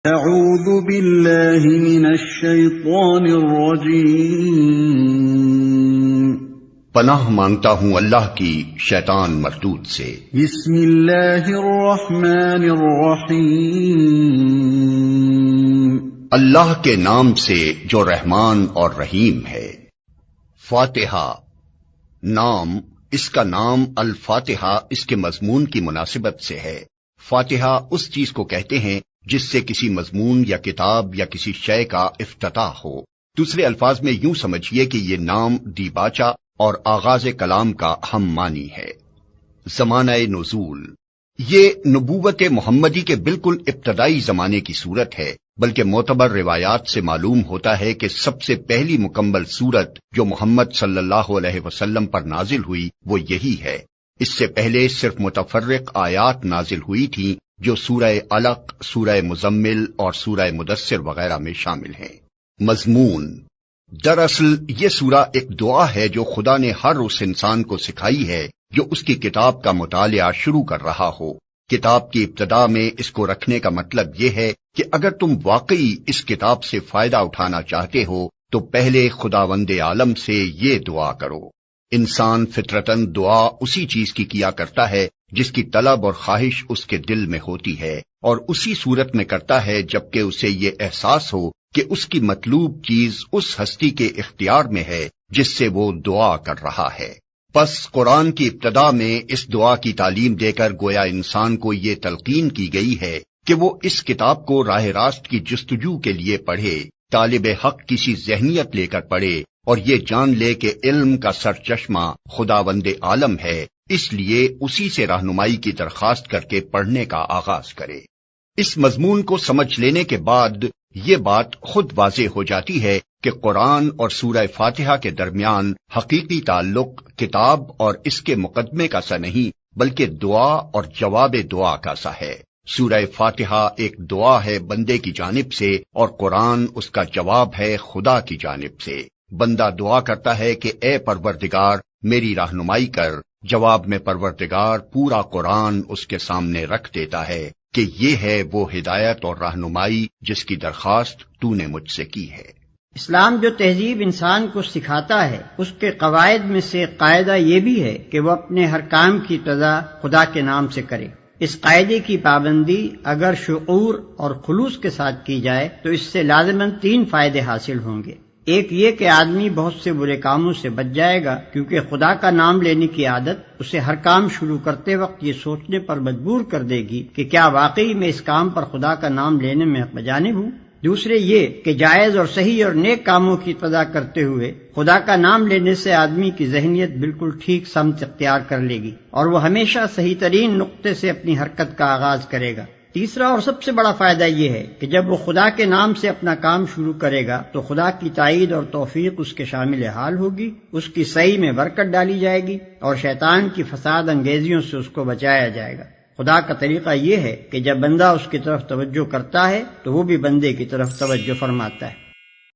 اعوذ باللہ من الشیطان الرجیم، پناہ مانگتا ہوں اللہ کی شیطان مردود سے۔ بسم اللہ الرحمن الرحیم، اللہ کے نام سے جو رحمان اور رحیم ہے۔ فاتحہ نام، اس کا نام الفاتحہ اس کے مضمون کی مناسبت سے ہے۔ فاتحہ اس چیز کو کہتے ہیں جس سے کسی مضمون یا کتاب یا کسی شے کا افتتاح ہو۔ دوسرے الفاظ میں یوں سمجھیے کہ یہ نام دیباچہ اور آغاز کلام کا ہم معنی ہے۔ زمانہ نزول، یہ نبوت محمدی کے بالکل ابتدائی زمانے کی صورت ہے، بلکہ معتبر روایات سے معلوم ہوتا ہے کہ سب سے پہلی مکمل صورت جو محمد صلی اللہ علیہ وسلم پر نازل ہوئی وہ یہی ہے۔ اس سے پہلے صرف متفرق آیات نازل ہوئی تھیں جو سورہ علق، سورہ مزمل اور سورہ مدثر وغیرہ میں شامل ہیں۔ مضمون، دراصل یہ سورہ ایک دعا ہے جو خدا نے ہر اس انسان کو سکھائی ہے جو اس کی کتاب کا مطالعہ شروع کر رہا ہو۔ کتاب کی ابتدا میں اس کو رکھنے کا مطلب یہ ہے کہ اگر تم واقعی اس کتاب سے فائدہ اٹھانا چاہتے ہو تو پہلے خداوند عالم سے یہ دعا کرو۔ انسان فطرتاً دعا اسی چیز کی کیا کرتا ہے جس کی طلب اور خواہش اس کے دل میں ہوتی ہے، اور اسی صورت میں کرتا ہے جبکہ اسے یہ احساس ہو کہ اس کی مطلوب چیز اس ہستی کے اختیار میں ہے جس سے وہ دعا کر رہا ہے۔ پس قرآن کی ابتدا میں اس دعا کی تعلیم دے کر گویا انسان کو یہ تلقین کی گئی ہے کہ وہ اس کتاب کو راہ راست کی جستجو کے لیے پڑھے، طالب حق کسی ذہنیت لے کر پڑھے اور یہ جان لے کہ علم کا سرچشمہ خداوند عالم ہے، اس لیے اسی سے رہنمائی کی درخواست کر کے پڑھنے کا آغاز کرے۔ اس مضمون کو سمجھ لینے کے بعد یہ بات خود واضح ہو جاتی ہے کہ قرآن اور سورہ فاتحہ کے درمیان حقیقی تعلق کتاب اور اس کے مقدمے کا سا نہیں بلکہ دعا اور جواب دعا کا سا ہے۔ سورہ فاتحہ ایک دعا ہے بندے کی جانب سے اور قرآن اس کا جواب ہے خدا کی جانب سے۔ بندہ دعا کرتا ہے کہ اے پروردگار میری رہنمائی کر، جواب میں پروردگار پورا قرآن اس کے سامنے رکھ دیتا ہے کہ یہ ہے وہ ہدایت اور رہنمائی جس کی درخواست تو نے مجھ سے کی ہے۔ اسلام جو تہذیب انسان کو سکھاتا ہے اس کے قواعد میں سے قاعدہ یہ بھی ہے کہ وہ اپنے ہر کام کی ابتدا خدا کے نام سے کرے۔ اس قاعدے کی پابندی اگر شعور اور خلوص کے ساتھ کی جائے تو اس سے لازماً 3 فائدے حاصل ہوں گے۔ ایک یہ کہ آدمی بہت سے برے کاموں سے بچ جائے گا، کیونکہ خدا کا نام لینے کی عادت اسے ہر کام شروع کرتے وقت یہ سوچنے پر مجبور کر دے گی کہ کیا واقعی میں اس کام پر خدا کا نام لینے میں حق بجانب ہوں۔ دوسرے یہ کہ جائز اور صحیح اور نیک کاموں کی ابتدا کرتے ہوئے خدا کا نام لینے سے آدمی کی ذہنیت بالکل ٹھیک سمت اختیار کر لے گی اور وہ ہمیشہ صحیح ترین نقطے سے اپنی حرکت کا آغاز کرے گا۔ تیسرا اور سب سے بڑا فائدہ یہ ہے کہ جب وہ خدا کے نام سے اپنا کام شروع کرے گا تو خدا کی تائید اور توفیق اس کے شامل حال ہوگی، اس کی صحیح میں برکت ڈالی جائے گی اور شیطان کی فساد انگیزیوں سے اس کو بچایا جائے گا۔ خدا کا طریقہ یہ ہے کہ جب بندہ اس کی طرف توجہ کرتا ہے تو وہ بھی بندے کی طرف توجہ فرماتا ہے۔